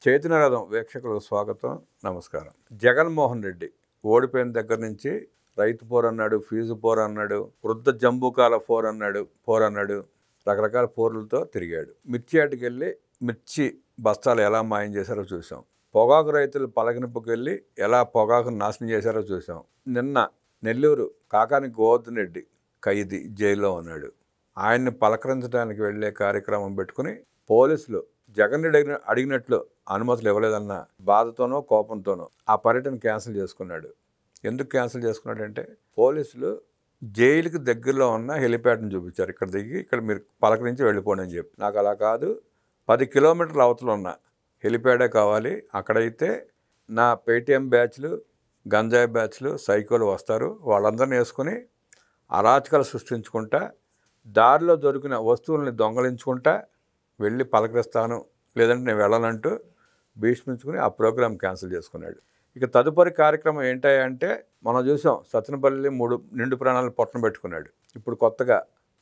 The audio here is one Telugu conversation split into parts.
చైతన్య రథం వీక్షకులకు స్వాగతం, నమస్కారం. జగన్మోహన్ రెడ్డి ఓడిపోయిన దగ్గర నుంచి రైతు పోర్ అన్నాడు, ఫీజు పోర్ అన్నాడు, వృద్ధ జంబూకాల పోర్ అన్నాడు, రకరకాల పోర్లతో తిరిగాడు. మిర్చి ఆటకి వెళ్ళి మిర్చి బస్తాలు ఎలా మాయం చేశారో చూసాం. పొగాకు రైతులు పలకనింపుకి వెళ్ళి ఎలా పొగాకును నాశనం చేశారో చూసాం. నిన్న నెల్లూరు కాకాని గోవర్ధన్ రెడ్డి ఖైదీ జైల్లో ఉన్నాడు. ఆయన్ని పలకరించడానికి వెళ్ళే కార్యక్రమం పెట్టుకుని పోలీసులు జగన్ రెడ్డి అడిగినట్లు అనుమతులు ఇవ్వలేదన్న బాధతోనో కోపంతోనో ఆ పర్యటన క్యాన్సిల్ చేసుకున్నాడు. ఎందుకు క్యాన్సిల్ చేసుకున్నాడంటే పోలీసులు జైలుకి దగ్గరలో ఉన్న హెలిప్యాడ్ని చూపించారు. ఇక్కడ దిగి ఇక్కడ మీరు పలకరించి వెళ్ళిపోండి అని చెప్పి. నాకు అలా కాదు, 10 కిలోమీటర్ల అవతల ఉన్న హెలిప్యాడే కావాలి. అక్కడైతే నా పేటీఎం బ్యాచ్లు, గంజాయి బ్యాచ్లు, సైకోలు వస్తారు. వాళ్ళందరినీ వేసుకుని అరాచకాలు సృష్టించుకుంటా, దారిలో దొరికిన వస్తువుల్ని దొంగలించుకుంటా వెళ్ళి పలకరిస్తాను, లేదంటే నేను వెళ్ళాలంటూ భీష్మించుకుని ఆ ప్రోగ్రాం క్యాన్సిల్ చేసుకున్నాడు. ఇక తదుపరి కార్యక్రమం ఏంటంటే మనం చూసాం, సత్తెనపల్లి 3 నిండు ప్రాణాలు పొట్టన పెట్టుకున్నాడు. ఇప్పుడు కొత్తగా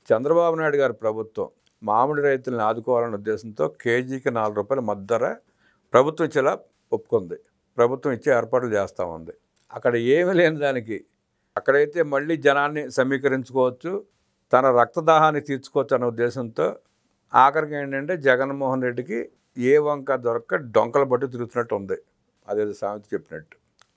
చంద్రబాబు నాయుడు గారి ప్రభుత్వం మామిడి రైతులను ఆదుకోవాలనే ఉద్దేశంతో కేజీకి 4 రూపాయల మద్దర ప్రభుత్వం ఇచ్చేలా ఒప్పుకుంది. ప్రభుత్వం ఇచ్చే ఏర్పాట్లు చేస్తూ ఉంది. అక్కడ ఏమీ లేని దానికి అక్కడైతే మళ్ళీ జనాన్ని సమీకరించుకోవచ్చు, తన రక్తదాహాన్ని తీర్చుకోవచ్చు అనే ఉద్దేశంతో ఆఖరికి ఏంటంటే జగన్మోహన్ రెడ్డికి ఏ వంక దొరక్క డొంకలు బట్టి తిరుగుతున్నట్టు ఉంది. అదేదో సామెత చెప్పినట్టు.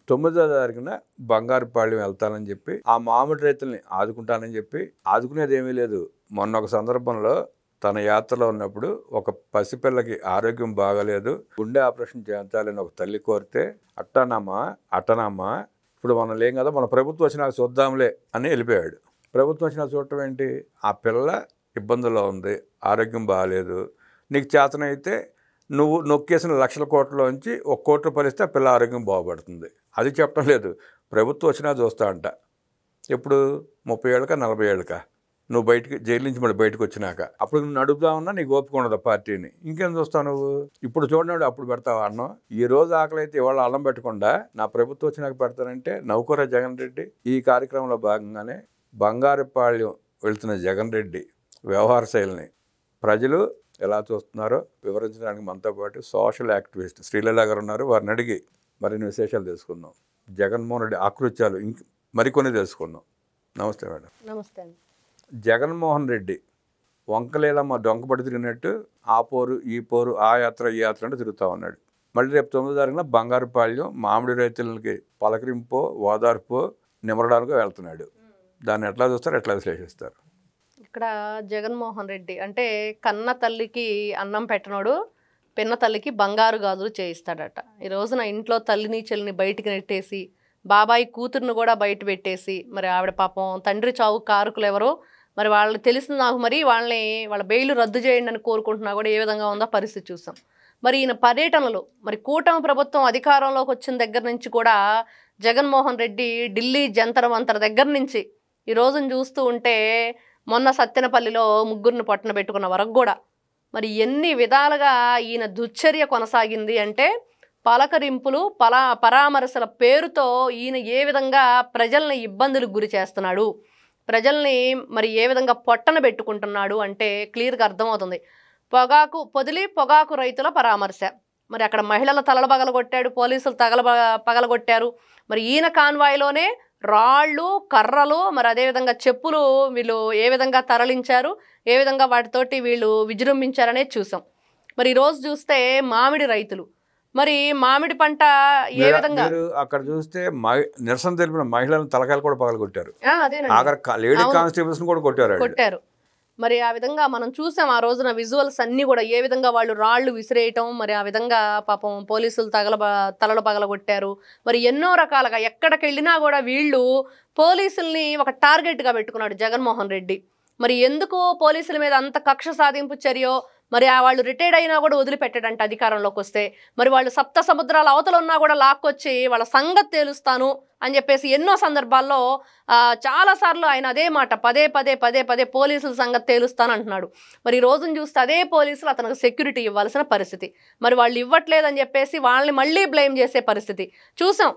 9వ తారీఖున బంగారుపాళ్యం వెళ్తానని చెప్పి ఆ మామిడి రైతుల్ని ఆదుకుంటానని చెప్పి ఆదుకునేది ఏమీ లేదు. మొన్న ఒక సందర్భంలో తన యాత్రలో ఉన్నప్పుడు ఒక పసిపిల్లకి ఆరోగ్యం బాగాలేదు, గుండె ఆపరేషన్ చేయించాలని ఒక తల్లి కోరితే అట్టనమ్మా ఇప్పుడు మనం లేం కదా, మన ప్రభుత్వం వచ్చినాక చూద్దాంలే అని వెళ్ళిపోయాడు. ప్రభుత్వం వచ్చినాక చూడటం ఏంటి? ఆ పిల్ల ఇబ్బందుల్లో ఉంది, ఆరోగ్యం బాగాలేదు, నీకు చేతనైతే నువ్వు నొక్కేసిన లక్షల కోట్లలోంచి 1 కోటి రూపాయలు ఇస్తే ఆ పిల్ల ఆరోగ్యం బాగుపడుతుంది. అది చెప్పడం లేదు. ప్రభుత్వం వచ్చినా చూస్తా అంట. ఎప్పుడు 30 ఏళ్ళకా 40 ఏళ్ళకా నువ్వు బయటికి జైలు నుంచి మళ్ళీ బయటకు వచ్చినాక అప్పుడు నువ్వు నడుపుతా ఉన్నా నీకు ఓపిక ఉండదు పార్టీని. ఇంకేం చూస్తావు నువ్వు? ఇప్పుడు చూడనాడు అప్పుడు పెడతావు అన్నం. ఈ రోజు ఆకలి అయితే ఇవాళ అన్నం పెట్టకుండా నా ప్రభుత్వం వచ్చినాక పెడతానంటే నవ్వుకోరా జగన్ రెడ్డి. ఈ కార్యక్రమంలో భాగంగానే బంగారుపాళ్యం వెళ్తున్న జగన్ రెడ్డి వ్యవహార శైలిని ప్రజలు ఎలా చూస్తున్నారో వివరించడానికి మనతో పాటు సోషల్ యాక్టివిస్ట్ శ్రీలీల గారు ఉన్నారు. వారిని అడిగి మరిన్ని విశేషాలు తెలుసుకుందాం. జగన్మోహన్ రెడ్డి ఆకృత్యాలు మరికొన్ని తెలుసుకుందాం. నమస్తే మేడం. నమస్తే అండి. జగన్మోహన్ రెడ్డి వంకలేలమ్మ డొంకపడి తిరిగినట్టు ఆ పోరు ఈ పోరు ఆ యాత్ర ఈ యాత్ర అంటే తిరుగుతూ ఉన్నాడు. మళ్ళీ రేపు 9వ తారీఖున బంగారుపాళ్యం మామిడి రైతులకి పలకరింపో ఓదార్పో నిమరడానికో వెళ్తున్నాడు. దాన్ని ఎట్లా చూస్తారు, ఎట్లా విశ్లేషిస్తారు? ఇక్కడ జగన్మోహన్ రెడ్డి అంటే కన్న తల్లికి అన్నం పెట్టనోడు పిన్న తల్లికి బంగారు గాజులు చేయిస్తాడట. ఈ రోజున ఇంట్లో తల్లిని చెల్లిని బయటికి నెట్టేసి బాబాయి కూతురును కూడా బయట పెట్టేసి మరి ఆవిడ పాపం తండ్రి చావు కారకులు ఎవరో మరి వాళ్ళు తెలిసింది నాకు, మరి వాళ్ళ బెయిల్ రద్దు చేయండి అని కోరుకుంటున్నా కూడా ఏ విధంగా ఉందో పరిస్థితి చూసాం. మరి ఈయన పర్యటనలు మరి కూటమి ప్రభుత్వం అధికారంలోకి వచ్చిన దగ్గర నుంచి కూడా జగన్మోహన్ రెడ్డి ఢిల్లీ జంతర్ మంతర్ దగ్గర నుంచి ఈ రోజును చూస్తూ ఉంటే మొన్న సత్తెనపల్లిలో 3 పొట్టన పెట్టుకున్న వరకు కూడా మరి ఎన్ని విధాలుగా ఈయన దుశ్చర్య కొనసాగింది అంటే పలకరింపులు పరామర్శల పేరుతో ఈయన ఏ విధంగా ప్రజల్ని ఇబ్బందులకు గురి చేస్తున్నాడు, ప్రజల్ని మరి ఏ విధంగా పొట్టన పెట్టుకుంటున్నాడు అంటే క్లియర్గా అర్థమవుతుంది. పొగాకు రైతుల పరామర్శ, మరి అక్కడ మహిళల తలలు పగలగొట్టాడు, పోలీసులు పగలగొట్టారు. మరి ఈయన కాన్వాయ్లోనే రాళ్ళు కర్రలు మరి అదేవిధంగా చెప్పులు వీళ్ళు ఏ విధంగా తరలించారు, ఏ విధంగా వాటితోటి వీళ్ళు విజృంభించారనే చూసాం. మరి ఈరోజు చూస్తే మామిడి రైతులు మరి మామిడి పంట ఏ విధంగా అక్కడ చూస్తే నిరసన తెలిపిన మహిళలను తలకాయలు కూడా పగలగొట్టారు, లేడీ కానిస్టేబుల్స్ కూడా కొట్టారు. మరి ఆ విధంగా మనం చూసాం ఆ రోజున విజువల్స్ అన్నీ కూడా ఏ విధంగా వాళ్ళు రాళ్ళు విసిరేయటం, మరి ఆ విధంగా పాపం పోలీసులు తలలు పగలగొట్టారు. మరి ఎన్నో రకాలుగా ఎక్కడికి వెళ్ళినా కూడా వీళ్ళు పోలీసుల్ని ఒక టార్గెట్గా పెట్టుకున్నాడు జగన్మోహన్ రెడ్డి. మరి ఎందుకు పోలీసుల మీద అంత కక్ష సాధింపు చర్యో మరి వాళ్ళు రిటైర్డ్ అయినా కూడా వదిలిపెట్టాడంట అధికారంలోకి వస్తే. మరి వాళ్ళు 7 సముద్రాల అవతల ఉన్నా కూడా లాక్కొచ్చి వాళ్ళ సంగతి తేలుస్తాను అని చెప్పేసి ఎన్నో సందర్భాల్లో చాలాసార్లు ఆయన అదే మాట పదే పోలీసుల సంగతి తేలుస్తాను అంటున్నాడు. మరి ఈ రోజును చూస్తే అదే పోలీసులు అతనికి సెక్యూరిటీ ఇవ్వాల్సిన పరిస్థితి, మరి వాళ్ళు ఇవ్వట్లేదని చెప్పేసి వాళ్ళని మళ్ళీ బ్లేమ్ చేసే పరిస్థితి చూసాం.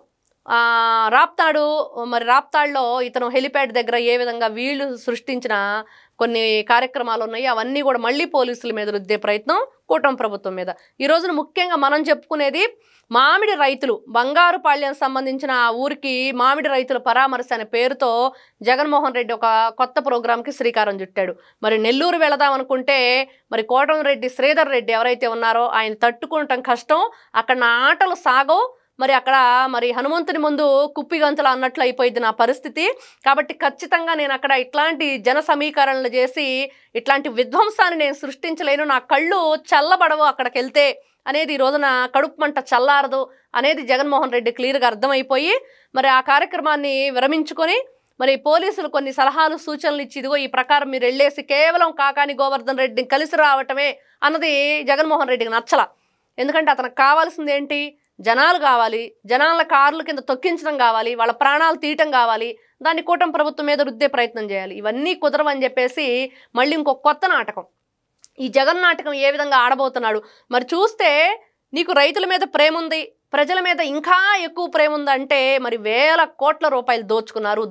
రాప్తాడులో ఇతను హెలిప్యాడ్ దగ్గర ఏ విధంగా వీళ్ళు సృష్టించిన కొన్ని కార్యక్రమాలు ఉన్నాయి, అవన్నీ కూడా మళ్ళీ పోలీసుల మీద రుద్దే ప్రయత్నం కూటమి ప్రభుత్వం మీద. ఈ రోజున ముఖ్యంగా మనం చెప్పుకునేది మామిడి రైతులు, బంగారుపాళ్యం సంబంధించిన ఆ ఊరికి మామిడి రైతుల పరామర్శ అనే పేరుతో జగన్మోహన్ రెడ్డి ఒక కొత్త ప్రోగ్రాంకి శ్రీకారం చుట్టాడు. మరి నెల్లూరు వెళదాం అనుకుంటే మరి కోటంరెడ్డి శ్రీధర్ రెడ్డి ఎవరైతే ఉన్నారో ఆయన తట్టుకోవటం కష్టం, అక్కడ నా ఆటలు సాగవు, మరి అక్కడ మరి హనుమంతుని ముందు కుప్పిగంతులు అన్నట్లు అయిపోయింది నా పరిస్థితి. కాబట్టి ఖచ్చితంగా నేను అక్కడ ఇట్లాంటి జన సమీకరణలు చేసి ఇట్లాంటి విధ్వంసాన్ని నేను సృష్టించలేను, నా కళ్ళు చల్లబడవు అక్కడికి వెళ్తే అనేది ఈ రోజున కడుపు మంట చల్లారదు అనేది జగన్మోహన్ రెడ్డి క్లియర్గా అర్థమైపోయి మరి ఆ కార్యక్రమాన్ని విరమించుకొని మరి పోలీసులు కొన్ని సలహాలు సూచనలు ఇచ్చి ఇదిగో ఈ ప్రకారం మీరు వెళ్ళేసి కేవలం కాకాని గోవర్ధన్ రెడ్డిని కలిసి రావటమే అన్నది జగన్మోహన్ రెడ్డికి నచ్చల. ఎందుకంటే అతనికి కావాల్సింది ఏంటి, జనాలు కావాలి, జనాల కార్ల కింద తొక్కించడం కావాలి, వాళ్ళ ప్రాణాలు తీయటం కావాలి, దాన్ని కూటమి ప్రభుత్వం మీద రుద్దే ప్రయత్నం చేయాలి. ఇవన్నీ కుదరవని చెప్పేసి మళ్ళీ ఇంకొక కొత్త నాటకం, ఈ జగన్ నాటకం ఏ విధంగా ఆడబోతున్నాడు. మరి చూస్తే నీకు రైతుల మీద ప్రేమ ఉంది, ప్రజల మీద ఇంకా ఎక్కువ ప్రేమ ఉందంటే మరి వేల కోట్ల రూపాయలు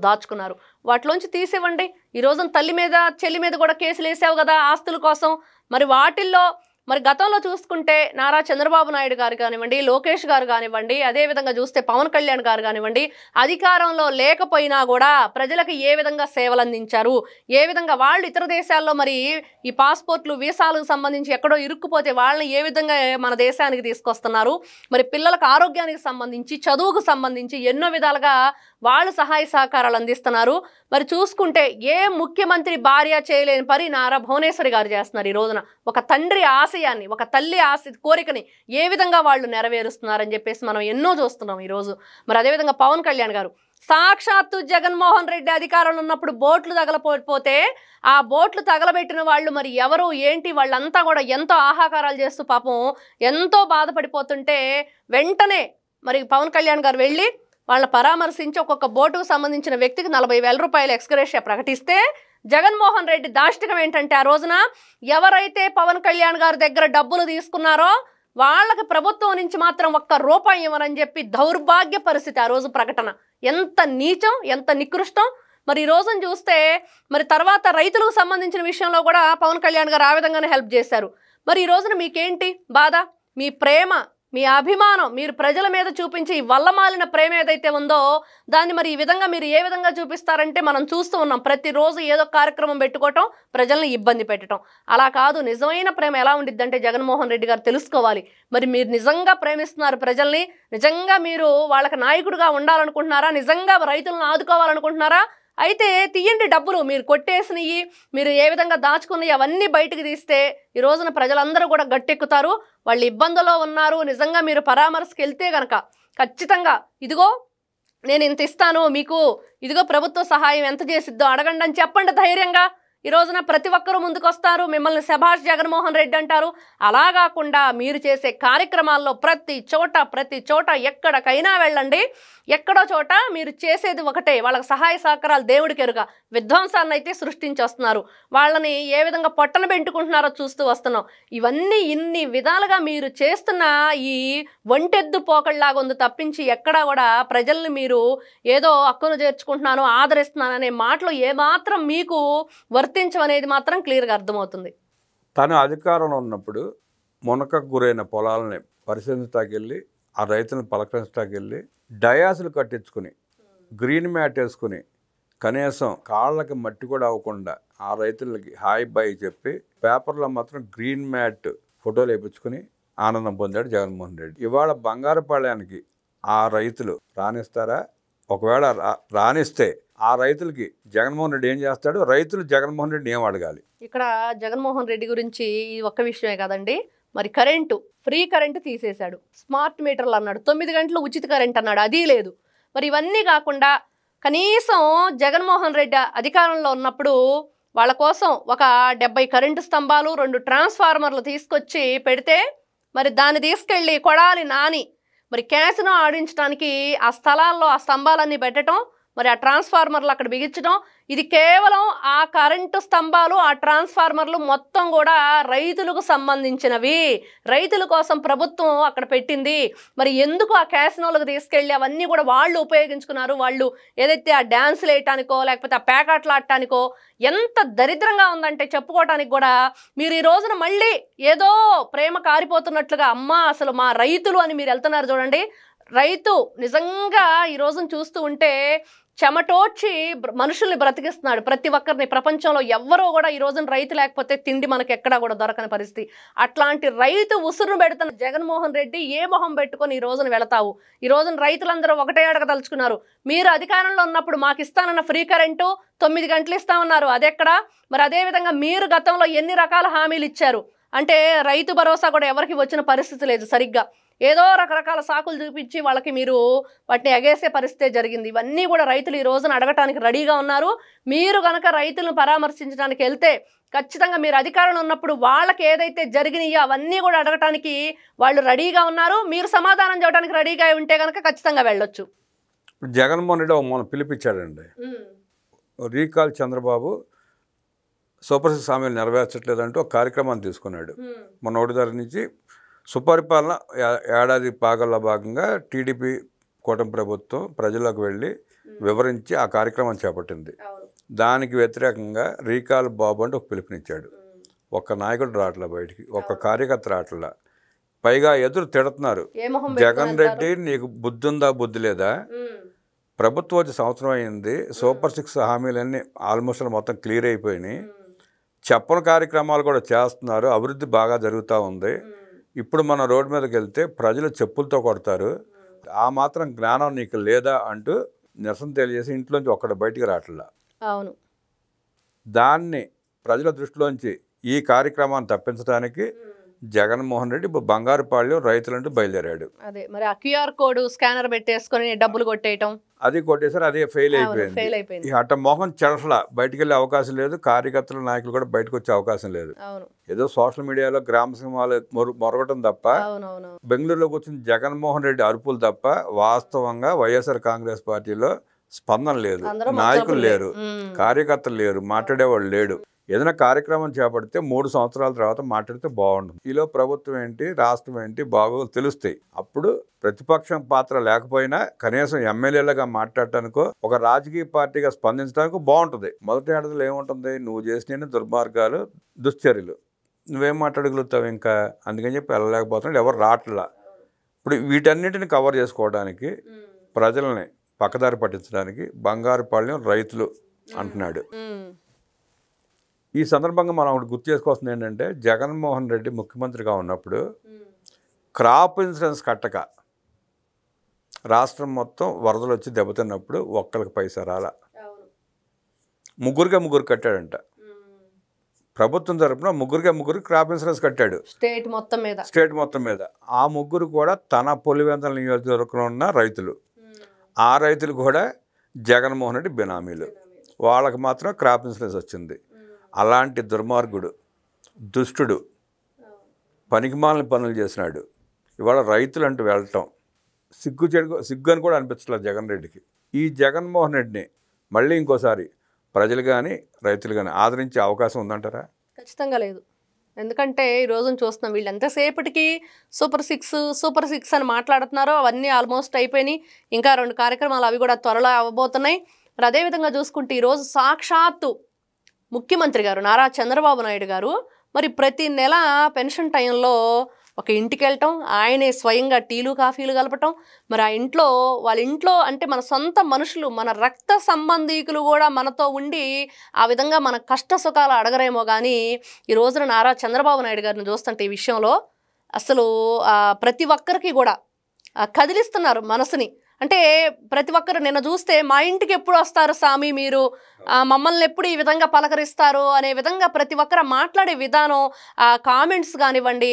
దాచుకున్నారు. వాటిలోంచి తీసివ్వండి. ఈ రోజున తల్లి మీద చెల్లి మీద కూడా కేసులు వేసావు కదా ఆస్తుల కోసం. మరి వాటిల్లో మరి గతంలో చూసుకుంటే నారా చంద్రబాబు నాయుడు గారు కానివ్వండి, లోకేష్ గారు కానివ్వండి, అదేవిధంగా చూస్తే పవన్ కళ్యాణ్ గారు కానివ్వండి, అధికారంలో లేకపోయినా కూడా ప్రజలకు ఏ విధంగా సేవలు అందించారు, ఏ విధంగా వాళ్ళు ఇతర దేశాల్లో మరి ఈ పాస్పోర్ట్లు వీసాలకు సంబంధించి ఎక్కడో ఇరుక్కుపోతే వాళ్ళని ఏ విధంగా మన దేశానికి తీసుకొస్తున్నారు, మరి పిల్లలకు ఆరోగ్యానికి సంబంధించి చదువుకు సంబంధించి ఎన్నో విధాలుగా వాళ్ళు సహాయ సహకారాలు అందిస్తున్నారు. మరి చూసుకుంటే ఏ ముఖ్యమంత్రి భార్య చేయలేని పని నారా భువనేశ్వరి గారు చేస్తున్నారు. ఈ రోజున ఒక తండ్రి ఆశయాన్ని, ఒక తల్లి కోరికని ఏ విధంగా వాళ్ళు నెరవేరుస్తున్నారని చెప్పేసి మనం ఎన్నో చూస్తున్నాం ఈరోజు. మరి అదేవిధంగా పవన్ కళ్యాణ్ గారు సాక్షాత్తు జగన్మోహన్ రెడ్డి అధికారంలో ఉన్నప్పుడు బోట్లు తగలపోతే ఆ బోట్లు తగలబెట్టిన వాళ్ళు మరి ఎవరు ఏంటి వాళ్ళంతా కూడా ఎంతో ఆహాకారాలు చేస్తూ పాపం ఎంతో బాధపడిపోతుంటే వెంటనే మరి పవన్ కళ్యాణ్ గారు వెళ్ళి వాళ్ళని పరామర్శించి ఒక్కొక్క బోటుకు సంబంధించిన వ్యక్తికి 40,000 రూపాయలు ఎక్స్గ్రేషియా ప్రకటిస్తే జగన్మోహన్ రెడ్డి దాష్టికం ఏంటంటే ఆ రోజున ఎవరైతే పవన్ కళ్యాణ్ గారి దగ్గర డబ్బులు తీసుకున్నారో వాళ్ళకి ప్రభుత్వం నుంచి మాత్రం ₹1 ఇవ్వనని చెప్పి దౌర్భాగ్య పరిస్థితి ఆ రోజు ప్రకటన. ఎంత నీచం, ఎంత నికృష్టం. మరి ఈ రోజున చూస్తే మరి తర్వాత రైతులకు సంబంధించిన విషయంలో కూడా పవన్ కళ్యాణ్ గారు ఆ విధంగానే హెల్ప్ చేశారు. మరి ఈ రోజున మీకేంటి బాధ, మీ ప్రేమ, మీ అభిమానం, మీరు ప్రజల మీద చూపించి ఈ వల్లమాలిన ప్రేమ ఏదైతే ఉందో దాన్ని మరి ఈ విధంగా మీరు ఏ విధంగా చూపిస్తారంటే మనం చూస్తూ ఉన్నాం. ప్రతిరోజు ఏదో కార్యక్రమం పెట్టుకోవటం, ప్రజల్ని ఇబ్బంది పెట్టడం. అలా కాదు, నిజమైన ప్రేమ ఎలా ఉండిద్దంటే జగన్మోహన్ రెడ్డి గారు తెలుసుకోవాలి. మరి మీరు నిజంగా ప్రేమిస్తున్నారు ప్రజల్ని, నిజంగా మీరు వాళ్ళకి నాయకుడిగా ఉండాలనుకుంటున్నారా, నిజంగా రైతులను ఆదుకోవాలనుకుంటున్నారా, అయితే తీయండి డబ్బులు. మీరు కొట్టేసినవి, మీరు ఏ విధంగా దాచుకున్నవి అవన్నీ బయటకు తీస్తే ఈ రోజున ప్రజలందరూ కూడా గట్టెక్కుతారు. వాళ్ళు ఇబ్బందుల్లో ఉన్నారు, నిజంగా మీరు పరామర్శకు వెళ్తే కనుక ఖచ్చితంగా ఇదిగో నేను ఇంత ఇస్తాను మీకు, ఇదిగో ప్రభుత్వ సహాయం ఎంత చేసిద్దో అడగండి అని చెప్పండి ధైర్యంగా. ఈ రోజున ప్రతి ఒక్కరూ ముందుకు వస్తారు, మిమ్మల్ని శభాష్ జగన్మోహన్ రెడ్డి అంటారు. అలా కాకుండా మీరు చేసే కార్యక్రమాల్లో ప్రతి చోట ఎక్కడికైనా వెళ్ళండి, ఎక్కడో చోట మీరు చేసేది ఒకటే, వాళ్ళకి సహాయ సహకారాలు దేవుడికి ఎరుక, విధ్వంసాన్ని అయితే సృష్టించి వస్తున్నారు. వాళ్ళని ఏ విధంగా పొట్టన పెట్టుకుంటున్నారో చూస్తూ వస్తున్నాం. ఇవన్నీ ఇన్ని విధాలుగా మీరు చేస్తున్న ఈ ఒంటెద్దు పోకళ్ళలాగా ఉంది తప్పించి ఎక్కడా కూడా ప్రజల్ని మీరు ఏదో హక్కును చేర్చుకుంటున్నాను, ఆదరిస్తున్నాను అనే మాటలు ఏమాత్రం మీకు వర్తించమనేది మాత్రం క్లియర్గా అర్థమవుతుంది. తను అధికారంలో ఉన్నప్పుడు మునకకు గురైన పొలాలని పరిశీలించడానికి వెళ్ళి, ఆ రైతులను పలకరించడానికి వెళ్ళి డయాసులు కట్టించుకుని గ్రీన్ మ్యాట్ వేసుకుని కనీసం కాళ్ళకి మట్టి కూడా అవ్వకుండా ఆ రైతులకి హాయ్ బాయ్ చెప్పి పేపర్లో మాత్రం గ్రీన్ మ్యాట్ ఫోటోలు వేయించుకుని ఆనందం పొందాడు జగన్మోహన్ రెడ్డి. ఇవాళ బంగారుపాళ్యానికి ఆ రైతులు రాణిస్తారా? ఒకవేళ రాణిస్తే ఆ రైతులకి జగన్మోహన్ రెడ్డి ఏం చేస్తాడు? రైతులు జగన్మోహన్ రెడ్డి ఏం అడగాలి? ఇక్కడ జగన్మోహన్ రెడ్డి గురించి ఈ ఒక్క విషయమే కాదండి, మరి కరెంటు ఫ్రీ కరెంటు తీసేశాడు, స్మార్ట్ మీటర్లు అన్నాడు, 9 గంటలు ఉచిత కరెంట్ అన్నాడు, అది లేదు. మరి ఇవన్నీ కాకుండా కనీసం జగన్మోహన్ రెడ్డి అధికారంలో ఉన్నప్పుడు వాళ్ళ కోసం ఒక 70 కరెంటు స్తంభాలు, 2 ట్రాన్స్ఫార్మర్లు తీసుకొచ్చి పెడితే మరి దాన్ని తీసుకెళ్ళి కొడాలి నాని మరి క్యాసినో ఆడించడానికి ఆ స్థలాల్లో ఆ స్తంభాలన్నీ పెట్టడం, మరి ఆ ట్రాన్స్ఫార్మర్లు అక్కడ బిగించడం, ఇది కేవలం ఆ కరెంటు స్తంభాలు, ఆ ట్రాన్స్ఫార్మర్లు మొత్తం కూడా రైతులకు సంబంధించినవి, రైతుల కోసం ప్రభుత్వం అక్కడ పెట్టింది. మరి ఎందుకు ఆ క్యాసినోలకు తీసుకెళ్ళి అవన్నీ కూడా వాళ్ళు ఉపయోగించుకున్నారు? వాళ్ళు ఏదైతే ఆ డ్యాన్సులు వేయటానికో లేకపోతే ఆ పేకాట్లు ఆడటానికో, ఎంత దరిద్రంగా ఉందంటే చెప్పుకోవటానికి కూడా. మీరు ఈ రోజున మళ్ళీ ఏదో ప్రేమ కారిపోతున్నట్లుగా అమ్మా అసలు మా రైతులు అని మీరు వెళ్తున్నారు చూడండి. రైతు నిజంగా ఈ రోజును చూస్తూ ఉంటే చెమటోడ్చి మనుషుల్ని బ్రతికిస్తున్నాడు ప్రతి ఒక్కరిని. ప్రపంచంలో ఎవ్వరూ కూడా ఈ రోజున రైతు లేకపోతే తిండి మనకు ఎక్కడా కూడా దొరకని పరిస్థితి. అట్లాంటి రైతు ఉసురును పెడుతున్న జగన్మోహన్ రెడ్డి ఏ మొహం పెట్టుకొని ఈ రోజున వెళతావు? ఈ రోజున రైతులందరూ ఒకటే అడగదలుచుకున్నారు, మీరు అధికారంలో ఉన్నప్పుడు మాకు ఇస్తానన్న ఫ్రీ కరెంటు 9 గంటలు ఇస్తామన్నారు, అదెక్కడా? మరి అదేవిధంగా మీరు గతంలో ఎన్ని రకాల హామీలు ఇచ్చారు? అంటే రైతు భరోసా కూడా ఎవరికి వచ్చిన పరిస్థితి లేదు సరిగ్గా. ఏదో రకరకాల సాకులు చూపించి వాళ్ళకి మీరు వాటిని ఎగేసే పరిస్థితే జరిగింది. ఇవన్నీ కూడా రైతులు ఈ రోజున అడగటానికి రెడీగా ఉన్నారు. మీరు కనుక రైతులను పరామర్శించడానికి వెళ్తే ఖచ్చితంగా మీరు అధికారంలో ఉన్నప్పుడు వాళ్ళకి ఏదైతే జరిగినాయో అవన్నీ కూడా అడగటానికి వాళ్ళు రెడీగా ఉన్నారు. మీరు సమాధానం చెప్పడానికి రెడీగా ఉంటే కనుక ఖచ్చితంగా వెళ్ళొచ్చు. జగన్మోహన్ రెడ్డి ఒక మొన్న పిలిపించాడండి, రీకాల్ చంద్రబాబు సూపర్ 6 హామీలు నెరవేర్చట్లేదంటూ ఒక కార్యక్రమాన్ని తీసుకున్నాడు. మొన్న 1 తారీఖు నుంచి సుపరిపాలన ఏడాది పాగల్లో భాగంగా టీడీపీ కూటమి ప్రభుత్వం ప్రజల్లోకి వెళ్ళి వివరించి ఆ కార్యక్రమం చేపట్టింది. దానికి వ్యతిరేకంగా రీకాల్ బాబు అంటే ఒక పిలుపునిచ్చాడు. ఒక్క నాయకుడు రావట్లా బయటికి, ఒక్క కార్యకర్త రావట్లా, పైగా ఎదురు తిడుతున్నారు. జగన్ రెడ్డి నీకు బుద్ధి ఉందా, బుద్ధి లేదా? ప్రభుత్వం వచ్చి సంవత్సరం అయింది, సూపర్ 6 హామీలన్నీ ఆల్మోస్ట్ మొత్తం క్లియర్ అయిపోయినాయి, చెప్పని కార్యక్రమాలు కూడా చేస్తున్నారు, అభివృద్ధి బాగా జరుగుతూ ఉంది. ఇప్పుడు మన రోడ్డు మీదకి వెళ్తే ప్రజలు చెప్పులతో కొడతారు, ఆ మాత్రం జ్ఞానం నీకు లేదా అంటూ నిరసన తెలియజేసి ఇంట్లోంచి ఒక్కడు బయటికి రావట్లా. అవును, దాన్ని ప్రజల దృష్టిలోంచి ఈ కార్యక్రమాన్ని తప్పించడానికి జగన్మోహన్ రెడ్డి బంగారుపాళ్యం రైతులంటూ బయలుదేరాడు. అదే మరి ఆ క్యూఆర్ కోడ్ స్కానర్ పెట్టేసుకొని డబ్బులు కొట్టేయటం, అది కొట్టేసారు, అదే ఫెయిల్ అయిపోయింది. అట్ట మోహన్ చెడసలా బయటికి వెళ్ళే అవకాశం లేదు, కార్యకర్తలు నాయకులు కూడా బయటకు వచ్చే అవకాశం లేదు. ఏదో సోషల్ మీడియాలో గ్రామ సింహాలు మొరగటం తప్ప, బెంగళూరులోకి వచ్చిన జగన్మోహన్ రెడ్డి అరుపులు తప్ప వాస్తవంగా వైఎస్ఆర్ కాంగ్రెస్ పార్టీలో స్పందన లేదు, నాయకులు లేరు, కార్యకర్తలు లేరు, మాట్లాడేవాళ్ళు లేడు. ఏదైనా కార్యక్రమం చేపడితే 3 సంవత్సరాల తర్వాత మాట్లాడితే బాగుంటుంది. ఈలో ప్రభుత్వం ఏంటి, రాష్ట్రం ఏంటి బాగోగులు తెలుస్తాయి. అప్పుడు ప్రతిపక్షం పాత్ర లేకపోయినా కనీసం ఎమ్మెల్యేలుగా మాట్లాడటానికో ఒక రాజకీయ పార్టీగా స్పందించడానికి బాగుంటుంది. మొదటి ఏడాదిలో ఏముంటుంది, నువ్వు చేసిన దుర్మార్గాలు, దుశ్చర్యలు, నువ్వేం మాట్లాడగలుగుతావు ఇంకా? అందుకని చెప్పి వెళ్ళలేకపోతున్నాడు, ఎవరు రావట్లా. ఇప్పుడు వీటన్నిటిని కవర్ చేసుకోవడానికి, ప్రజల్ని పక్కదారి పట్టించడానికి బంగారుపాళ్యం రైతులు అంటున్నాడు. ఈ సందర్భంగా మనం ఒకటి గుర్తు చేసుకోవాల్సింది ఏంటంటే, జగన్మోహన్ రెడ్డి ముఖ్యమంత్రిగా ఉన్నప్పుడు క్రాప్ ఇన్సూరెన్స్ కట్టక రాష్ట్రం మొత్తం వరదలు వచ్చి దెబ్బతిన్నప్పుడు ఒక్కరికి పైసా రాలా, ముగ్గురు కట్టాడంట. ప్రభుత్వం తరపున ముగ్గురు క్రాప్ ఇన్సూరెన్స్ కట్టాడు స్టేట్ మొత్తం మీద. ఆ ముగ్గురు కూడా తన పొలివెందుల నియోజకవర్గంలో ఉన్న రైతులు. ఆ రైతులు కూడా జగన్మోహన్ రెడ్డి బినామీలు, వాళ్ళకి మాత్రం క్రాప్ ఇన్సూరెన్స్ వచ్చింది. అలాంటి దుర్మార్గుడు, దుష్టుడు, పనికిమాలిన పనులు చేసినాడు. ఇవాళ రైతులు అంటూ వెళ్ళటం సిగ్గు అని కూడా అనిపించలేదు జగన్ రెడ్డికి. ఈ జగన్మోహన్ రెడ్డిని మళ్ళీ ఇంకోసారి ప్రజలు కానీ రైతులు కానీ ఆదరించే అవకాశం ఉందంటారా? ఖచ్చితంగా లేదు. ఎందుకంటే ఈ రోజున చూస్తున్నాం, వీళ్ళు ఎంతసేపటికి సూపర్ సిక్స్ అని మాట్లాడుతున్నారో అవన్నీ ఆల్మోస్ట్ అయిపోయినాయి. ఇంకా 2 కార్యక్రమాలు అవి కూడా త్వరలో అవ్వబోతున్నాయి. మరి అదేవిధంగా చూసుకుంటే ఈరోజు సాక్షాత్తు ముఖ్యమంత్రి గారు నారా చంద్రబాబు నాయుడు గారు మరి ప్రతి నెల పెన్షన్ టైంలో ఒక ఇంటికి వెళ్ళటం, ఆయనే స్వయంగా టీలు కాఫీలు కలపటం. మరి ఆ ఇంట్లో వాళ్ళ ఇంట్లో అంటే మన సొంత మనుషులు, మన రక్త సంబంధీకులు కూడా మనతో ఉండి ఆ విధంగా మన కష్ట సుఖాలు అడగరేమో కానీ ఈ రోజున నారా చంద్రబాబు నాయుడు గారిని చూస్తుంటే ఈ విషయంలో అసలు ప్రతి ఒక్కరికి కూడా కదిలిస్తున్నారు మనసుని. అంటే ప్రతి ఒక్కరు నిన్న చూస్తే మా ఇంటికి ఎప్పుడు వస్తారు స్వామి మీరు, మమ్మల్ని ఎప్పుడు ఈ విధంగా పలకరిస్తారు అనే విధంగా ప్రతి ఒక్కరు మాట్లాడే విధానం, కామెంట్స్ కానివ్వండి,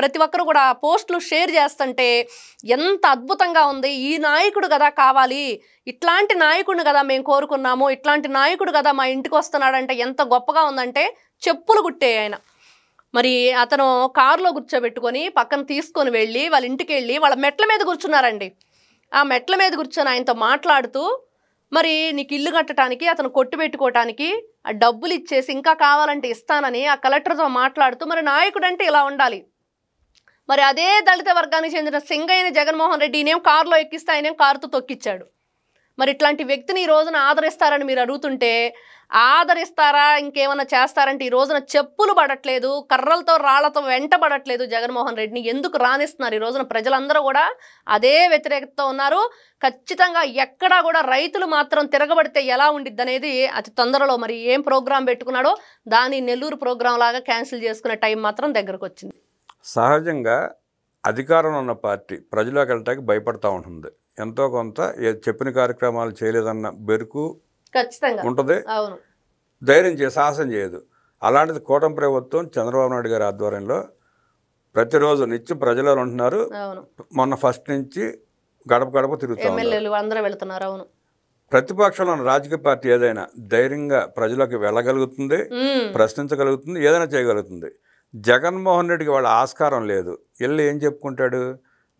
ప్రతి ఒక్కరు కూడా పోస్టులు షేర్ చేస్తుంటే ఎంత అద్భుతంగా ఉంది. ఈ నాయకుడు కదా కావాలి, ఇట్లాంటి నాయకుడిని కదా మేము కోరుకున్నాము, ఇట్లాంటి నాయకుడు కదా మా ఇంటికి వస్తున్నాడంటే ఎంత గొప్పగా ఉందంటే చెప్పులు కుట్టే ఆయన. మరి అతను కారులో కూర్చోబెట్టుకొని పక్కన తీసుకొని వెళ్ళి వాళ్ళ ఇంటికి వెళ్ళి వాళ్ళ మెట్ల మీద కూర్చున్నారండి. ఆ మెట్ల మీద కూర్చొని ఆయనతో మాట్లాడుతూ మరి నీకు ఇల్లు కట్టడానికి అతను కొట్టు పెట్టుకోవటానికి ఆ డబ్బులు ఇచ్చేసి ఇంకా కావాలంటే ఇస్తానని ఆ కలెక్టర్తో మాట్లాడుతూ మరి నాయకుడు అంటే ఇలా ఉండాలి. మరి అదే దళిత వర్గానికి చెందిన సింగయ్యని జగన్మోహన్ రెడ్డి ఈయనేం కారులో ఎక్కిస్తే ఆయనేం కారుతో తొక్కిచ్చాడు. మరి ఇట్లాంటి వ్యక్తిని ఈ రోజున ఆదరిస్తారని మీరు అడుగుతుంటే, ఆదరిస్తారా ఇంకేమన్నా చేస్తారంటే ఈ రోజున చెప్పులు పడట్లేదు, కర్రలతో రాళ్లతో వెంటబడట్లేదు జగన్మోహన్ రెడ్డిని. ఎందుకు రాణిస్తున్నారు? ఈ రోజున ప్రజలందరూ కూడా అదే వ్యతిరేకతతో ఉన్నారు. ఖచ్చితంగా ఎక్కడా కూడా రైతులు మాత్రం తిరగబడితే ఎలా ఉండిద్ది అనేది అతి తొందరలో మరి ఏం ప్రోగ్రాం పెట్టుకున్నాడో దాని నెల్లూరు ప్రోగ్రాం లాగా క్యాన్సిల్ చేసుకునే టైం మాత్రం దగ్గరకు వచ్చింది. సహజంగా అధికారంలో ఉన్న పార్టీ ప్రజలకు వెళ్ళటానికి భయపడతా ఉంటుంది. ఎంతో కొంత చెప్పిన కార్యక్రమాలు చేయలేదన్న బెరుకు ఖచ్చితంగా ఉంటుంది, అవును, ధైర్యం సాహసం చేయదు. అలాంటిది కూటమి ప్రభుత్వం చంద్రబాబు నాయుడు గారి ఆధ్వర్యంలో ప్రతిరోజు నిత్యం ప్రజలలో ఉంటున్నారు. మొన్న ఫస్ట్ నుంచి గడప గడప తిరుగుతారు, అందరూ వెళ్తున్నారు. అవును, ప్రతిపక్షంలో ఉన్న రాజకీయ పార్టీ ఏదైనా ధైర్యంగా ప్రజలకు వెళ్ళగలుగుతుంది, ప్రశ్నించగలుగుతుంది, ఏదైనా చేయగలుగుతుంది. జగన్మోహన్ రెడ్డికి వాళ్ళ ఆస్కారం లేదు. వెళ్ళి ఏం చెప్పుకుంటాడు?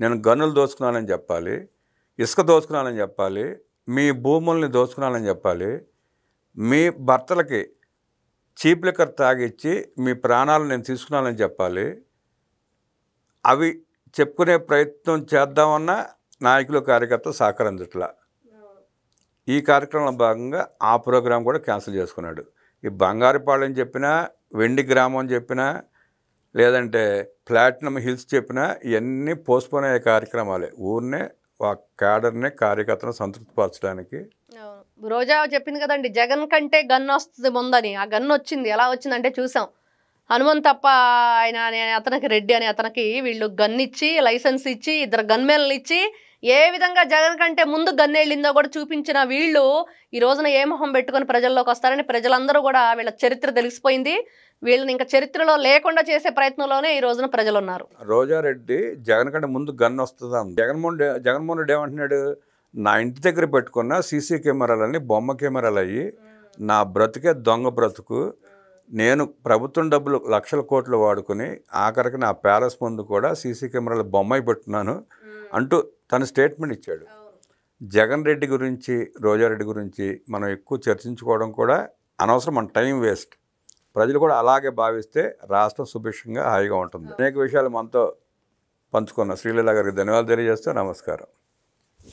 నేను గనులు దోచుకున్నానని చెప్పాలి, ఇసుక దోచుకున్నానని చెప్పాలి, మీ భూముల్ని దోచుకున్నానని చెప్పాలి, మీ భర్తలకి చీప్ లిక్కర్ తాగిచ్చి మీ ప్రాణాలు నేను తీసుకున్నానని చెప్పాలి. అవి చెప్పుకునే ప్రయత్నం చేద్దామన్నా నాయకులు కార్యకర్త సహకరించట్లా. ఈ కార్యక్రమంలో భాగంగా ఆ ప్రోగ్రాం కూడా క్యాన్సిల్ చేసుకున్నాడు. ఈ బంగారుపాళెం చెప్పినా, వెండి గ్రామం చెప్పినా, లేదంటే ప్లాటినం హిల్స్ చెప్పినా ఇవన్నీ పోస్ట్పోన్ అయ్యే కార్యక్రమాలే. ఊరినే ఆ క్యాడర్ని కార్యకర్తను సంతృప్తిపరచడానికి. రోజా చెప్పింది కదండి, జగన్ కంటే గన్ను వస్తుంది ముందని. ఆ గన్ను వచ్చింది. ఎలా వచ్చిందంటే చూసాం. హనుమంతప్ప ఆయన అతనికి రెడ్డి అని అతనికి వీళ్ళు గన్ను ఇచ్చి, లైసెన్స్ ఇచ్చి, 2 గన్మెన్లు ఇచ్చి ఏ విధంగా జగన్ కంటే ముందు గన్ను వెళ్ళిందో కూడా చూపించిన వీళ్ళు ఈ రోజున ఏ మొహం పెట్టుకొని ప్రజల్లోకి వస్తారని ప్రజలందరూ కూడా వీళ్ళ చరిత్ర తెలిసిపోయింది. వీళ్ళని ఇంకా చరిత్రలో లేకుండా చేసే ప్రయత్నంలోనే ఈ రోజున ప్రజలు ఉన్నారు. రోజారెడ్డి జగన్ కంటే ముందు గన్ను వస్తుందా? జగన్మోహన్ రెడ్డి ఏమంటున్నాడు? నా ఇంటి దగ్గర పెట్టుకున్న సీసీ కెమెరాలన్నీ బొమ్మ కెమెరాలు అయ్యి నా బ్రతుకే దొంగ బ్రతుకు, నేను ప్రభుత్వం డబ్బులు లక్షల కోట్లు వాడుకుని ఆఖరికి నా ప్యాలెస్ ముందు కూడా సీసీ కెమెరాలు బొమ్మయి పెట్టున్నాను అంటూ తన స్టేట్మెంట్ ఇచ్చాడు. జగన్ రెడ్డి గురించి, రోజారెడ్డి గురించి మనం ఎక్కువ చర్చించుకోవడం కూడా అనవసరం, మన టైం వేస్ట్. ప్రజలు కూడా అలాగే భావిస్తే రాష్ట్రం సుభిక్షంగా హాయిగా ఉంటుంది. అనేక విషయాలు మనతో పంచుకున్న శ్రీలీల గారికి ధన్యవాదాలు తెలియజేస్తూ నమస్కారం.